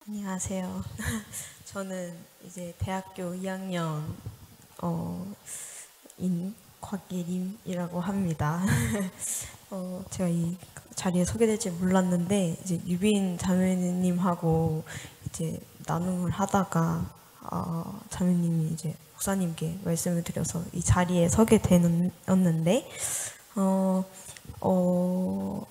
안녕하세요. 저는 이제 대학교 2학년 인 곽예림이라고 합니다. 제가 이 자리에 소개될지 몰랐는데 이제 유빈 자매님하고 이제 나눔을 하다가 자매님이 이제 목사님께 말씀을 드려서 이 자리에 서게 되었는데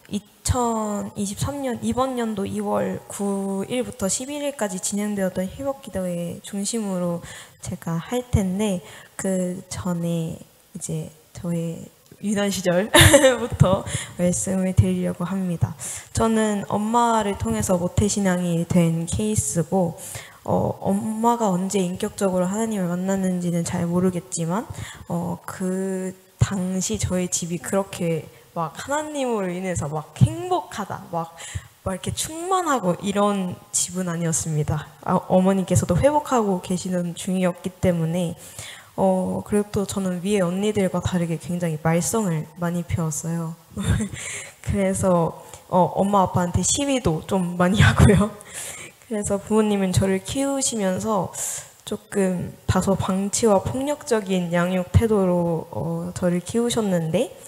2023년 이번 연도 2월 9일부터 11일까지 진행되었던 회복기도회 중심으로 제가 할 텐데 그 전에 이제 저의 유년 시절부터 말씀을 드리려고 합니다. 저는 엄마를 통해서 모태신앙이 된 케이스고 엄마가 언제 인격적으로 하나님을 만났는지는 잘 모르겠지만 그 당시 저희 집이 그렇게 막 하나님으로 인해서 막 행복하다, 막 이렇게 충만하고 이런 집은 아니었습니다. 어머니께서도 회복하고 계시는 중이었기 때문에 그리고 또 저는 위에 언니들과 다르게 굉장히 말썽을 많이 피웠어요. 그래서 엄마 아빠한테 시위도 좀 많이 하고요. 그래서 부모님은 저를 키우시면서 조금 다소 방치와 폭력적인 양육 태도로 저를 키우셨는데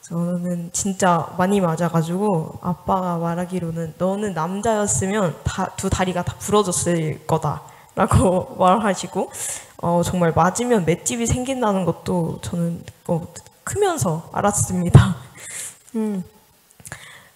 저는 진짜 많이 맞아가지고 아빠가 말하기로는 너는 남자였으면 두 다리가 다 부러졌을 거다 라고 말하시고 정말 맞으면 맷집이 생긴다는 것도 저는 크면서 알았습니다.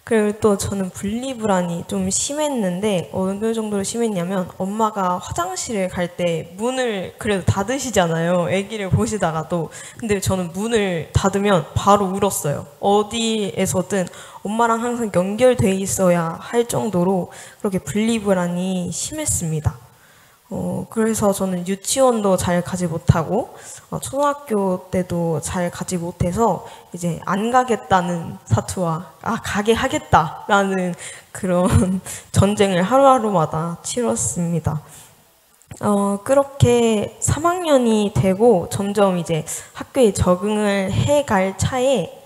그리고 또 저는 분리불안이 좀 심했는데 어느 정도로 심했냐면 엄마가 화장실을 갈 때 문을 그래도 닫으시잖아요. 아기를 보시다가도. 근데 저는 문을 닫으면 바로 울었어요. 어디에서든 엄마랑 항상 연결돼 있어야 할 정도로 그렇게 분리불안이 심했습니다. 그래서 저는 유치원도 잘 가지 못하고 초등학교 때도 잘 가지 못해서 이제 안 가겠다는 사투와 가게 하겠다라는 그런 전쟁을 하루하루마다 치렀습니다. 그렇게 3학년이 되고 점점 이제 학교에 적응을 해갈 차에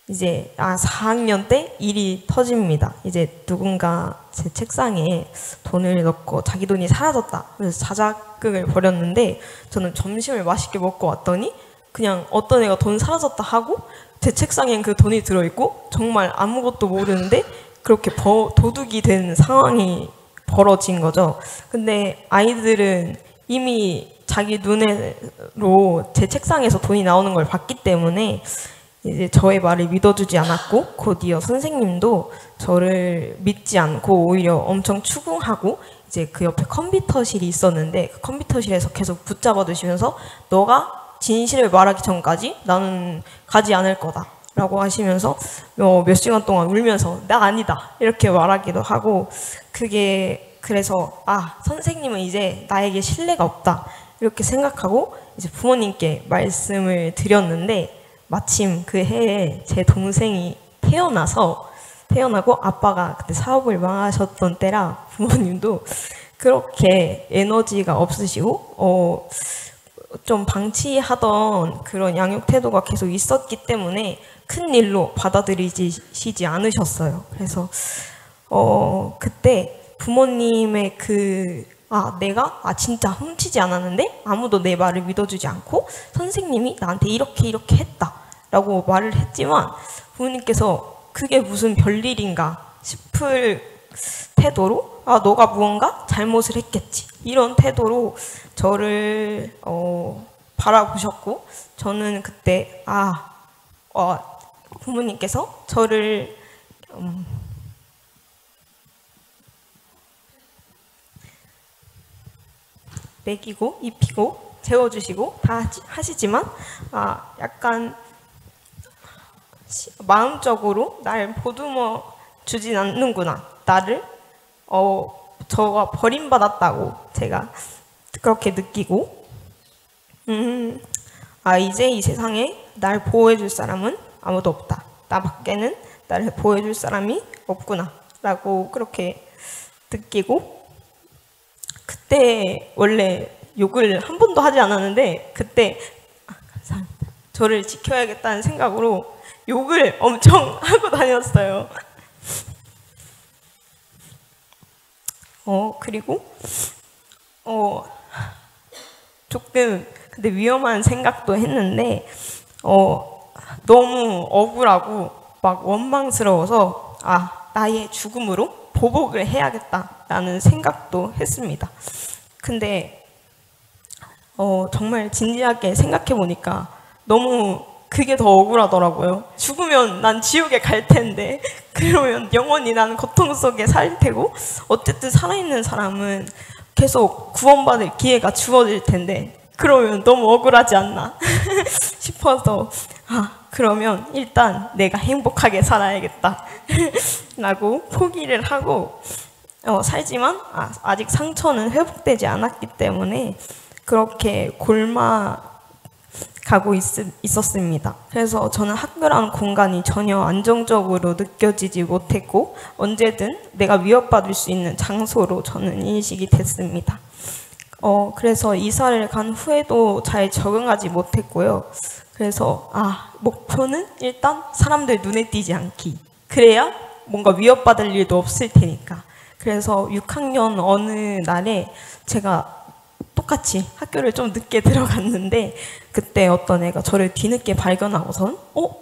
이제 4학년 때 일이 터집니다. 이제 누군가 제 책상에 돈을 넣고 자기 돈이 사라졌다. 그래서 자작극을 벌였는데 저는 점심을 맛있게 먹고 왔더니 그냥 어떤 애가 돈 사라졌다 하고 제 책상엔 그 돈이 들어있고 정말 아무것도 모르는데 그렇게 도둑이 된 상황이 벌어진 거죠. 근데 아이들은 이미 자기 눈으로 제 책상에서 돈이 나오는 걸 봤기 때문에 이제 저의 말을 믿어주지 않았고 곧이어 선생님도 저를 믿지 않고 오히려 엄청 추궁하고 이제 그 옆에 컴퓨터실이 있었는데 그 컴퓨터실에서 계속 붙잡아 두시면서 너가 진실을 말하기 전까지 나는 가지 않을 거다 라고 하시면서 몇 시간 동안 울면서 나 아니다 이렇게 말하기도 하고 그게 그래서 선생님은 이제 나에게 신뢰가 없다 이렇게 생각하고 이제 부모님께 말씀을 드렸는데 마침 그 해에 제 동생이 태어나고 아빠가 그때 사업을 망하셨던 때라 부모님도 그렇게 에너지가 없으시고 좀 방치하던 그런 양육 태도가 계속 있었기 때문에 큰 일로 받아들이시지 않으셨어요. 그래서 그때 부모님의 내가 진짜 훔치지 않았는데 아무도 내 말을 믿어주지 않고 선생님이 나한테 이렇게 했다 라고 말을 했지만 부모님께서 그게 무슨 별일인가 싶을 태도로 너가 무언가 잘못을 했겠지 이런 태도로 저를 바라보셨고 저는 그때 부모님께서 저를 먹이고 입히고 재워주시고 다 하시지만 약간 마음적으로 날 보듬어 주진 않는구나. 나를 저가 버림받았다고 제가 그렇게 느끼고 이제 이 세상에 날 보호해 줄 사람은 아무도 없다. 나 밖에는 나를 보호해 줄 사람이 없구나 라고 그렇게 느끼고 그때 원래 욕을 한 번도 하지 않았는데 그때 감사합니다. 저를 지켜야겠다는 생각으로 욕을 엄청 하고 다녔어요. 그리고 조금 근데 위험한 생각도 했는데 너무 억울하고 막 원망스러워서 나의 죽음으로 보복을 해야겠다라는 생각도 했습니다. 근데 정말 진지하게 생각해 보니까 너무 그게 더 억울하더라고요. 죽으면 난 지옥에 갈 텐데 그러면 영원히 나는 고통 속에 살 테고 어쨌든 살아있는 사람은 계속 구원받을 기회가 주어질 텐데 그러면 너무 억울하지 않나 싶어서 그러면 일단 내가 행복하게 살아야겠다 라고 포기를 하고 살지만 아직 상처는 회복되지 않았기 때문에 그렇게 가고 있었습니다. 그래서 저는 학교라는 공간이 전혀 안정적으로 느껴지지 못했고 언제든 내가 위협받을 수 있는 장소로 저는 인식이 됐습니다. 그래서 이사를 간 후에도 잘 적응하지 못했고요. 그래서 목표는 일단 사람들 눈에 띄지 않기. 그래야 뭔가 위협받을 일도 없을 테니까. 그래서 6학년 어느 날에 제가 똑같이 학교를 좀 늦게 들어갔는데 그때 어떤 애가 저를 뒤늦게 발견하고선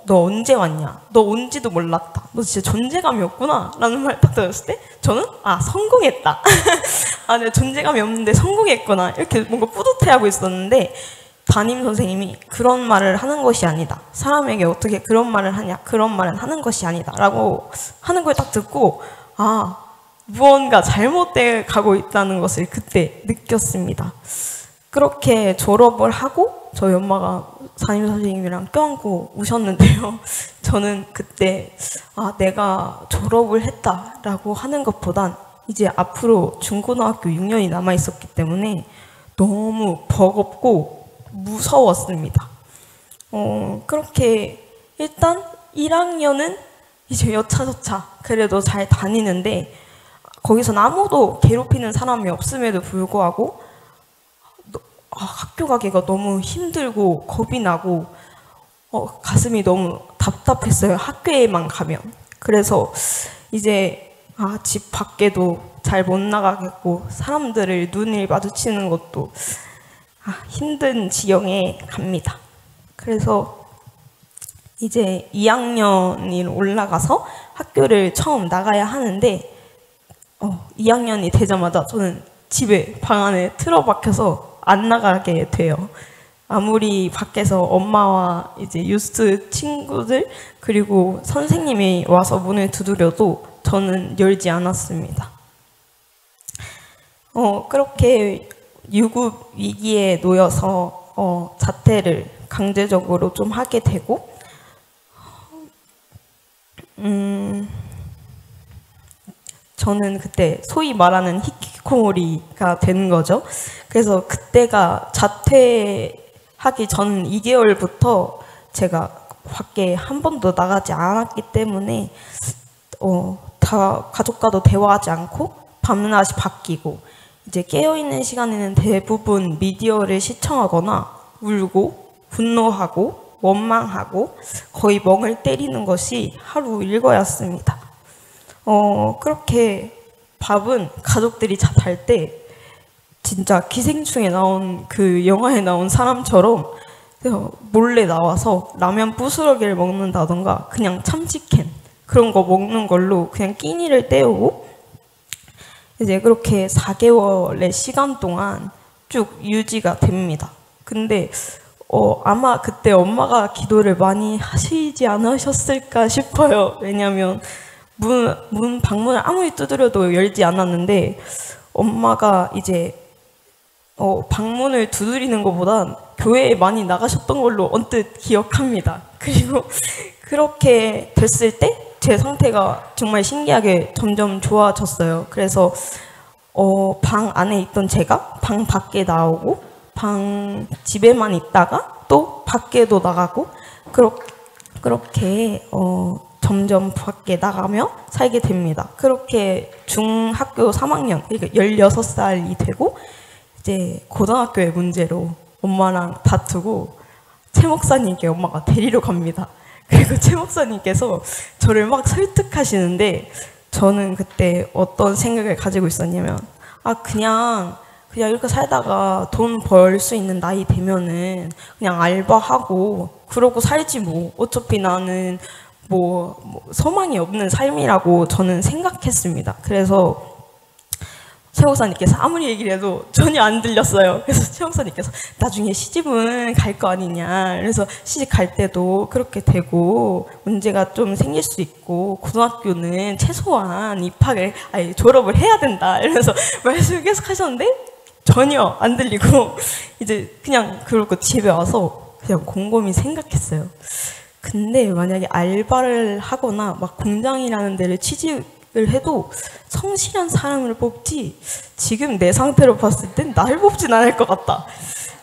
너 언제 왔냐? 너 온지도 몰랐다. 너 진짜 존재감이 없구나 라는 말 딱 들었을 때 저는 성공했다. 내 존재감이 없는데 성공했구나 이렇게 뭔가 뿌듯해하고 있었는데 담임 선생님이 그런 말을 하는 것이 아니다. 사람에게 어떻게 그런 말을 하냐. 그런 말은 하는 것이 아니다 라고 하는 걸 딱 듣고 무언가 잘못돼 가고 있다는 것을 그때 느꼈습니다. 그렇게 졸업을 하고 저희 엄마가 담임 선생님이랑 껴안고 우셨는데요. 저는 그때 내가 졸업을 했다라고 하는 것보단 이제 앞으로 중고등학교 6년이 남아 있었기 때문에 너무 버겁고 무서웠습니다. 그렇게 일단 1학년은 이제 여차저차 그래도 잘 다니는데 거기선 아무도 괴롭히는 사람이 없음에도 불구하고 학교 가기가 너무 힘들고 겁이 나고 가슴이 너무 답답했어요. 학교에만 가면. 그래서 이제 집 밖에도 잘 못 나가겠고 사람들을 눈을 마주치는 것도 힘든 지경에 갑니다. 그래서 이제 2학년이 올라가서 학교를 처음 나가야 하는데 2학년이 되자마자 저는 집에 방 안에 틀어박혀서 안 나가게 돼요. 아무리 밖에서 엄마와 이제 유스 친구들 그리고 선생님이 와서 문을 두드려도 저는 열지 않았습니다. 그렇게 유급 위기에 놓여서 자퇴를 강제적으로 좀 하게 되고 저는 그때 소위 말하는 히키코모리가 되는 거죠. 그래서 그때가 자퇴하기 전 2개월부터 제가 밖에 한 번도 나가지 않았기 때문에 다 가족과도 대화하지 않고 밤낮이 바뀌고 이제 깨어있는 시간에는 대부분 미디어를 시청하거나 울고 분노하고 원망하고 거의 멍을 때리는 것이 하루 일과였습니다. 그렇게 밥은 가족들이 잘 때 진짜 기생충에 나온 그 영화에 나온 사람처럼 몰래 나와서 라면 부스러기를 먹는다던가 그냥 참치캔 그런 거 먹는 걸로 그냥 끼니를 때우고 이제 그렇게 4개월의 시간 동안 쭉 유지가 됩니다. 근데 아마 그때 엄마가 기도를 많이 하시지 않으셨을까 싶어요. 왜냐하면 방문을 아무리 두드려도 열지 않았는데 엄마가 이제 방문을 두드리는 것보단 교회에 많이 나가셨던 걸로 언뜻 기억합니다. 그리고 그렇게 됐을 때 제 상태가 정말 신기하게 점점 좋아졌어요. 그래서 방 안에 있던 제가 방 밖에 나오고 집에만 있다가 또 밖에도 나가고 그렇게 점점 밖에 나가며 살게 됩니다. 그렇게 중학교 3학년, 그러니까 16살이 되고 이제 고등학교의 문제로 엄마랑 다투고 최 목사님께 엄마가 데리러 갑니다. 그리고 최 목사님께서 저를 막 설득하시는데 저는 그때 어떤 생각을 가지고 있었냐면, 그냥 이렇게 살다가 돈 벌 수 있는 나이 되면은 그냥 알바하고 그러고 살지 뭐. 어차피 나는 뭐 소망이 없는 삶이라고 저는 생각했습니다. 그래서 최 목사님께서 아무리 얘기를 해도 전혀 안 들렸어요. 그래서 최 목사님께서 나중에 시집은 갈 거 아니냐. 그래서 시집 갈 때도 그렇게 되고 문제가 좀 생길 수 있고 고등학교는 최소한 졸업을 해야 된다. 이러면서 말씀을 계속 하셨는데 전혀 안 들리고 이제 그냥 그러고 집에 와서 그냥 곰곰이 생각했어요. 근데 만약에 알바를 하거나 막 공장이라는 데를 취직을 해도 성실한 사람을 뽑지 지금 내 상태로 봤을 땐 날 뽑진 않을 것 같다.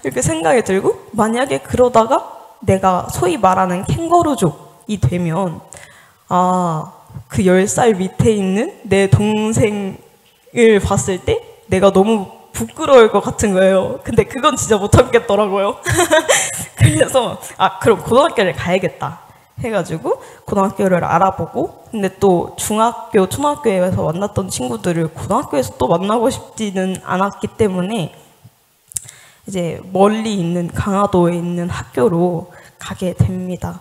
이렇게 생각이 들고 만약에 그러다가 내가 소위 말하는 캥거루족이 되면 그 10살 밑에 있는 내 동생을 봤을 때 내가 너무 부끄러울 것 같은 거예요. 근데 그건 진짜 못 참겠더라고요. 그래서 그럼 고등학교를 가야겠다 해가지고 고등학교를 알아보고, 근데 또 중학교, 초등학교에서 만났던 친구들을 고등학교에서 또 만나고 싶지는 않았기 때문에 이제 멀리 있는 강화도에 있는 학교로 가게 됩니다.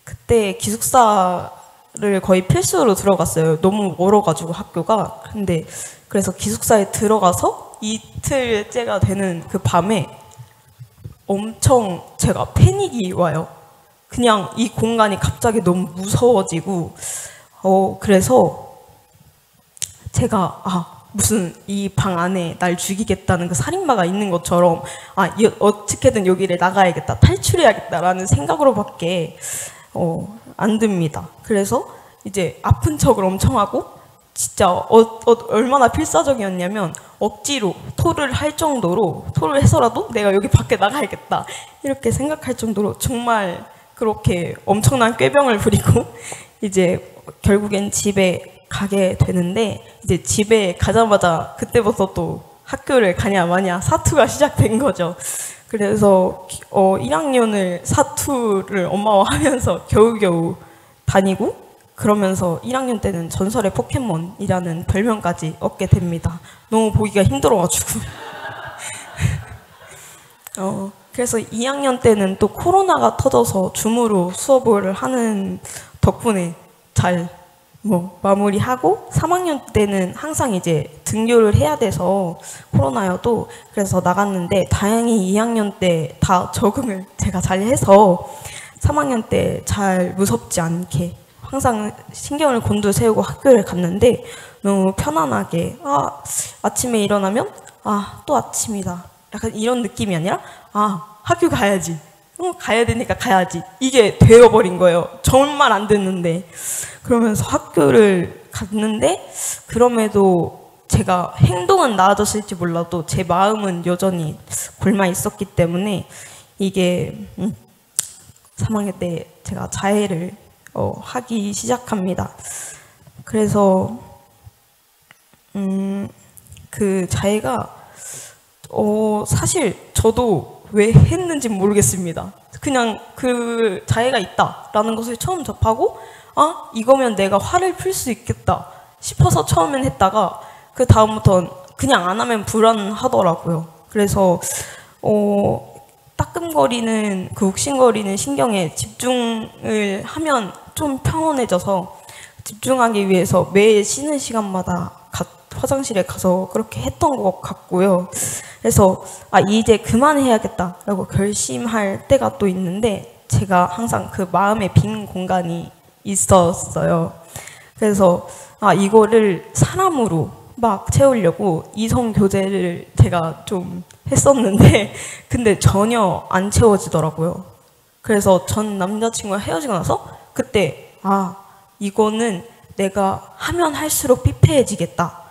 그때 기숙사를 거의 필수로 들어갔어요. 너무 멀어가지고 학교가. 근데 그래서 기숙사에 들어가서 이틀째가 되는 그 밤에 엄청 제가 패닉이 와요. 그냥 이 공간이 갑자기 너무 무서워지고 그래서 제가 무슨 이 방 안에 날 죽이겠다는 그 살인마가 있는 것처럼 어떻게든 여기를 나가야겠다, 탈출해야겠다라는 생각으로밖에 안 듭니다. 그래서 이제 아픈 척을 엄청 하고 진짜 얼마나 필사적이었냐면 억지로 토를 할 정도로, 토를 해서라도 내가 여기 밖에 나가야겠다 이렇게 생각할 정도로 정말 그렇게 엄청난 꾀병을 부리고 이제 결국엔 집에 가게 되는데, 이제 집에 가자마자 그때부터 또 학교를 가냐 마냐 사투가 시작된 거죠. 그래서 1학년을 사투를 엄마와 하면서 겨우겨우 다니고, 그러면서 1학년 때는 전설의 포켓몬이라는 별명까지 얻게 됩니다. 너무 보기가 힘들어가지고. 그래서 2학년 때는 또 코로나가 터져서 줌으로 수업을 하는 덕분에 잘 마무리하고, 3학년 때는 항상 이제 등교를 해야 돼서 코로나여도 그래서 나갔는데, 다행히 2학년 때 다 적응을 제가 잘 해서 3학년 때 잘 무섭지 않게 항상 신경을 곤두세우고 학교를 갔는데, 너무 편안하게 아침에 일어나면 또 아침이다 약간 이런 느낌이 아니라 학교 가야지, 가야 되니까 가야지, 이게 되어버린 거예요. 정말 안 됐는데. 그러면서 학교를 갔는데, 그럼에도 제가 행동은 나아졌을지 몰라도 제 마음은 여전히 곪아 있었기 때문에 이게 3학년 때 제가 자해를 하기 시작합니다. 그래서 그 자해가 사실 저도 왜 했는지 모르겠습니다. 그냥 그 자해가 있다라는 것을 처음 접하고 이거면 내가 화를 풀 수 있겠다 싶어서 처음엔 했다가 그 다음부터는 그냥 안 하면 불안하더라고요. 그래서 따끔거리는 그 욱신거리는 신경에 집중을 하면 좀 평온해져서 집중하기 위해서 매일 쉬는 시간마다 화장실에 가서 그렇게 했던 것 같고요. 그래서 이제 그만해야겠다라고 결심할 때가 또 있는데, 제가 항상 그 마음의 빈 공간이 있었어요. 그래서 이거를 사람으로 막 채우려고 이성 교제를 제가 좀 했었는데 근데 전혀 안 채워지더라고요. 그래서 전 남자친구와 헤어지고 나서 그때 이거는 내가 하면 할수록 피폐해지겠다,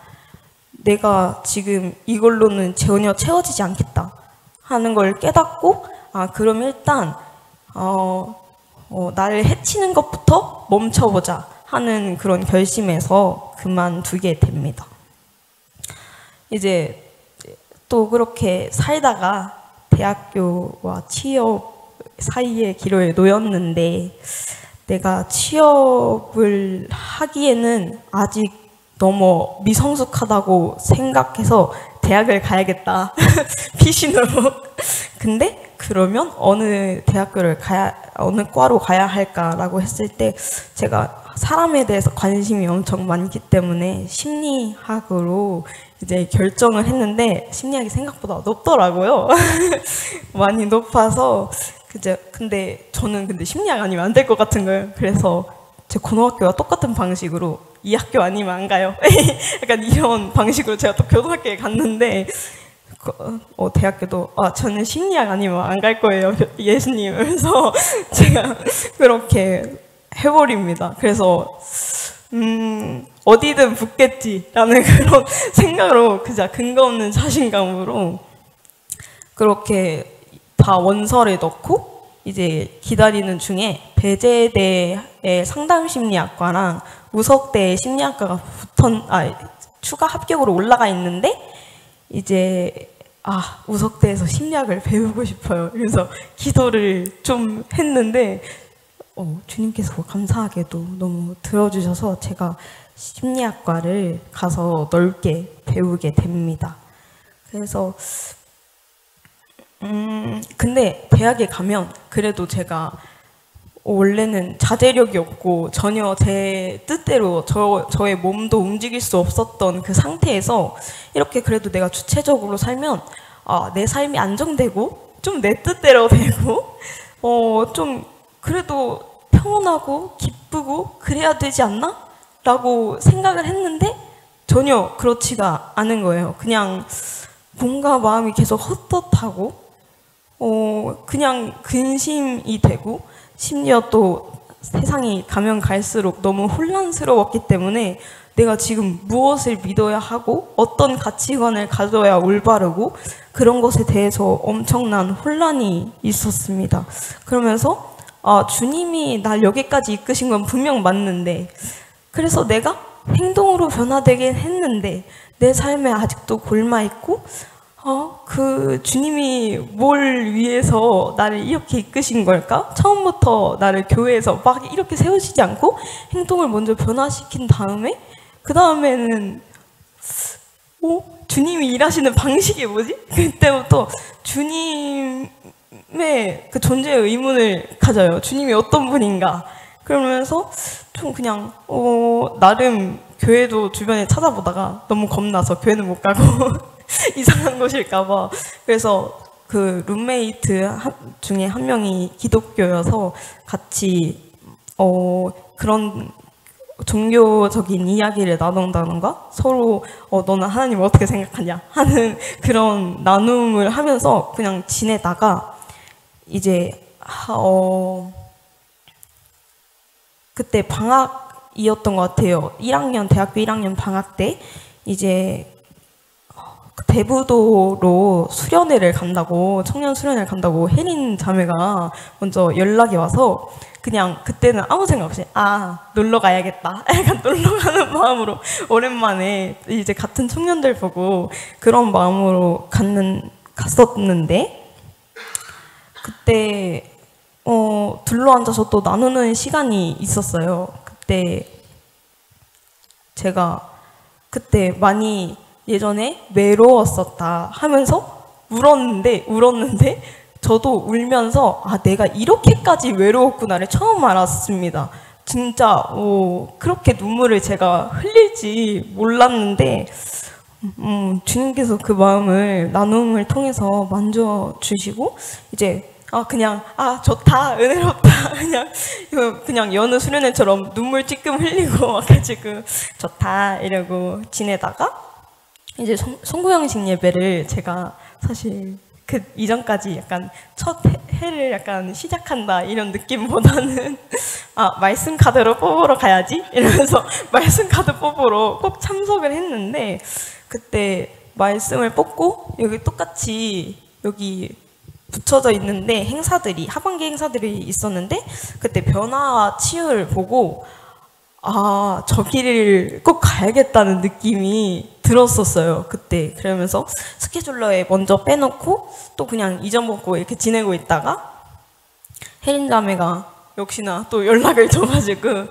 내가 지금 이걸로는 전혀 채워지지 않겠다 하는 걸 깨닫고 그럼 일단 나를 해치는 것부터 멈춰보자 하는 그런 결심에서 그만두게 됩니다. 이제 또 그렇게 살다가 대학교와 취업 사이의 기로에 놓였는데, 내가 취업을 하기에는 아직 너무 미성숙하다고 생각해서 대학을 가야겠다. 피신으로. 근데 그러면 어느 과로 가야 할까라고 했을 때 제가 사람에 대해서 관심이 엄청 많기 때문에 심리학으로 이제 결정을 했는데 심리학이 생각보다 높더라고요. 많이 높아서 근데 저는 심리학 아니면 안 될 것 같은 거예요. 그래서 제 고등학교와 똑같은 방식으로 이 학교 아니면 안 가요. 약간 이런 방식으로 제가 또 고등학교에 갔는데 대학교도 저는 심리학 아니면 안 갈 거예요, 예수님. 그래서 제가 그렇게 해버립니다. 그래서 어디든 붙겠지라는 그런 생각으로 그냥 근거 없는 자신감으로 그렇게 다 원서를 넣고 이제 기다리는 중에 배재대의 상담심리학과랑 우석대의 심리학과가 추가 합격으로 올라가 있는데 이제 우석대에서 심리학을 배우고 싶어요. 그래서 기도를 좀 했는데 주님께서 감사하게도 너무 들어주셔서 제가 심리학과를 가서 넓게 배우게 됩니다. 그래서 근데 대학에 가면 그래도 제가 원래는 자제력이 없고 전혀 제 뜻대로 저의 몸도 움직일 수 없었던 그 상태에서 이렇게 그래도 내가 주체적으로 살면 내 삶이 안정되고 좀 내 뜻대로 되고 좀 그래도 평온하고 기쁘고 그래야 되지 않나? 라고 생각을 했는데 전혀 그렇지가 않은 거예요. 그냥 뭔가 마음이 계속 헛헛하고 그냥 근심이 되고 심지어 또 세상이 가면 갈수록 너무 혼란스러웠기 때문에 내가 지금 무엇을 믿어야 하고 어떤 가치관을 가져야 올바르고 그런 것에 대해서 엄청난 혼란이 있었습니다. 그러면서 주님이 날 여기까지 이끄신 건 분명 맞는데 그래서 내가 행동으로 변화되긴 했는데 내 삶에 아직도 골마있고 그 주님이 뭘 위해서 나를 이렇게 이끄신 걸까? 처음부터 나를 교회에서 막 이렇게 세우시지 않고 행동을 먼저 변화시킨 다음에 그 다음에는 주님이 일하시는 방식이 뭐지? 그때부터 주님의 그 존재의 의문을 가져요. 주님이 어떤 분인가? 그러면서 좀 그냥 나름 교회도 주변에 찾아보다가 너무 겁나서 교회는 못 가고 이상한 곳일까봐 그래서 그 룸메이트 중에 한 명이 기독교여서 같이 그런 종교적인 이야기를 나눈다던가 서로 너는 하나님을 어떻게 생각하냐 하는 그런 나눔을 하면서 그냥 지내다가 이제 그때 방학이었던 것 같아요. 대학교 1학년 방학 때 이제 대부도로 수련회를 간다고 청년 수련회를 간다고 혜린 자매가 먼저 연락이 와서 그냥 그때는 아무 생각 없이 놀러 가야겠다 약간 놀러 가는 마음으로 오랜만에 이제 같은 청년들 보고 그런 마음으로 갔었는데 그때 둘러앉아서 또 나누는 시간이 있었어요. 그때 제가 많이 예전에 외로웠었다 하면서 울었는데 저도 울면서 내가 이렇게까지 외로웠구나를 처음 알았습니다. 진짜 그렇게 눈물을 제가 흘릴지 몰랐는데 주님께서 그 마음을 나눔을 통해서 만져주시고 이제 그냥 좋다 은혜롭다 그냥 여느 수련회처럼 눈물 찔끔 흘리고 와가지고 좋다 이러고 지내다가 이제 송구형식 예배를 제가 사실 그 이전까지 약간 첫 해를 약간 시작한다 이런 느낌보다는 말씀 카드로 뽑으러 가야지 이러면서 말씀 카드 뽑으러 꼭 참석을 했는데 그때 말씀을 뽑고 여기 똑같이 여기 붙여져 있는데 하반기 행사들이 있었는데 그때 변화와 치유를 보고 저 길을 꼭 가야겠다는 느낌이 들었었어요. 그때 그러면서 스케줄러에 먼저 빼놓고 또 그냥 잊어먹고 이렇게 지내고 있다가 혜린 자매가 역시나 또 연락을 줘가지고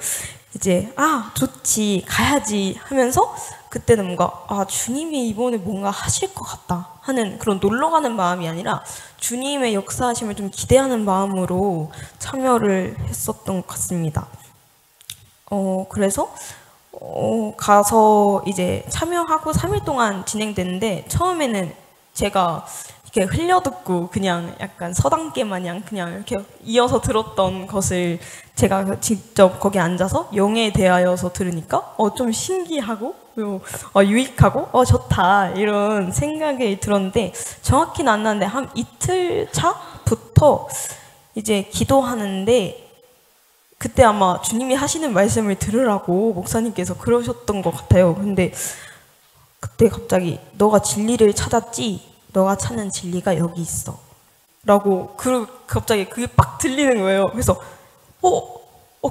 이제 좋지 가야지 하면서 그때는 뭔가 주님이 이번에 뭔가 하실 것 같다 하는 그런 놀러 가는 마음이 아니라 주님의 역사하심을 좀 기대하는 마음으로 참여를 했었던 것 같습니다. 그래서 가서 이제 참여하고 3일 동안 진행됐는데 처음에는 제가 이렇게 흘려듣고 그냥 약간 서당계 마냥 그냥 이렇게 이어서 들었던 것을 제가 직접 거기 앉아서 영에 대하여서 들으니까 좀 신기하고 유익하고 좋다 이런 생각이 들었는데 정확히는 안 나는데 한 이틀 차부터 이제 기도하는데 그때 아마 주님이 하시는 말씀을 들으라고 목사님께서 그러셨던 것 같아요. 근데 그때 갑자기 너가 진리를 찾았지? 너가 찾는 진리가 여기 있어. 라고 갑자기 그게 빡 들리는 거예요. 그래서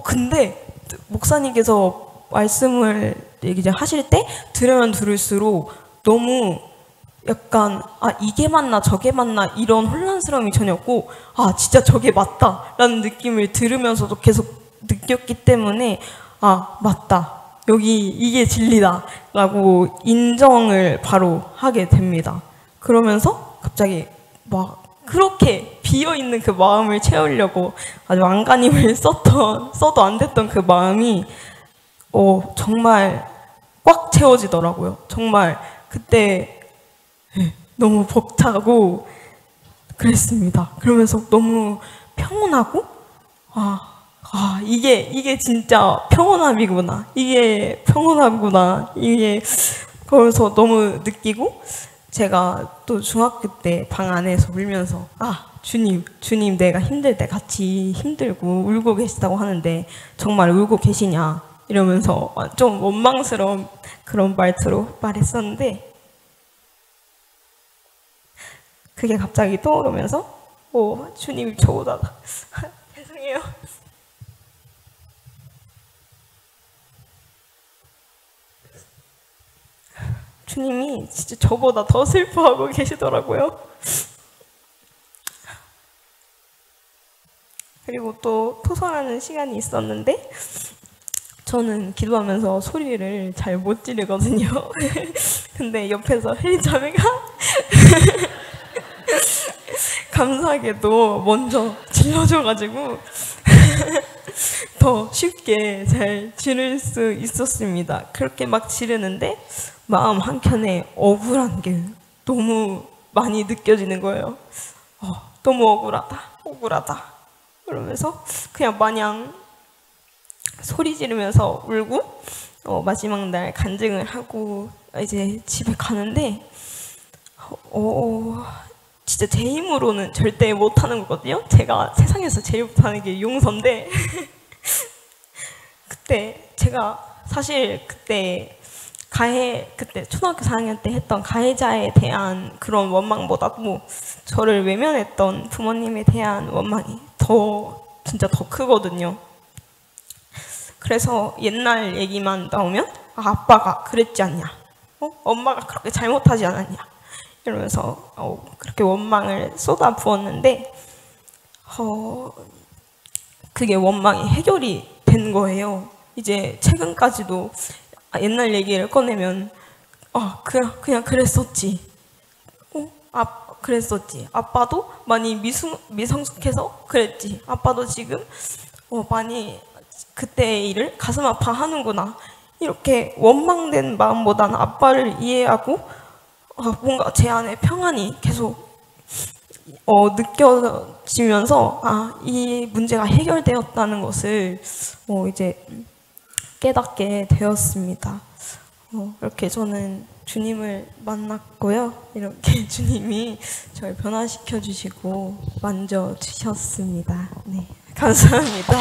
근데 목사님께서 말씀을 이제 하실 때 들으면 들을수록 너무 약간 이게 맞나 저게 맞나 이런 혼란스러움이 전혀 없고 진짜 저게 맞다 라는 느낌을 들으면서도 계속 느꼈기 때문에 맞다 여기 이게 진리다 라고 인정을 바로 하게 됩니다. 그러면서 갑자기 막 그렇게 비어있는 그 마음을 채우려고 아주 안간힘을 써도 안 됐던 그 마음이 정말 꽉 채워지더라고요. 정말 그때 너무 벅차고 그랬습니다. 그러면서 너무 평온하고 이게 진짜 평온함이구나. 이게 평온함구나. 그러면서 너무 느끼고 제가 또 중학교 때 방 안에서 울면서 주님 내가 힘들 때 같이 힘들고 울고 계시다고 하는데 정말 울고 계시냐 이러면서 좀 원망스러운 그런 말투로 말했었는데 그게 갑자기 떠오르면서 주님 저보다 죄송해요. 주님이 진짜 저보다 더 슬퍼하고 계시더라고요. 그리고 또 토설하는 시간이 있었는데 저는 기도하면서 소리를 잘 못 지르거든요. 근데 옆에서 혜리 자매가 감사하게도 먼저 질러줘가지고 더 쉽게 잘 지를 수 있었습니다. 그렇게 막 지르는데 마음 한켠에 억울한 게 너무 많이 느껴지는 거예요. 너무 억울하다 그러면서 그냥 마냥 소리 지르면서 울고 마지막 날 간증을 하고 이제 집에 가는데 진짜 제 힘으로는 절대 못하는 거거든요. 제가 세상에서 제일 못하는 게 용서인데 그때 제가 사실 그때 초등학교 4학년 때 했던 가해자에 대한 그런 원망보다도 저를 외면했던 부모님에 대한 원망이 진짜 더 크거든요. 그래서 옛날 얘기만 나오면 아빠가 그랬지 않냐, 엄마가 그렇게 잘못하지 않았냐 이러면서 그렇게 원망을 쏟아 부었는데 그게 원망이 해결이 된 거예요. 이제 최근까지도 옛날 얘기를 꺼내면 그냥 그랬었지. 그랬었지. 아빠도 많이 미성숙해서 그랬지. 아빠도 지금 많이 그때의 일을 가슴 아파하는구나. 이렇게 원망된 마음보다는 아빠를 이해하고 뭔가 제 안에 평안이 계속 느껴지면서 이 문제가 해결되었다는 것을 이제 깨닫게 되었습니다. 이렇게 저는 주님을 만났고요. 이렇게 주님이 저를 변화시켜 주시고 만져 주셨습니다. 네, 감사합니다.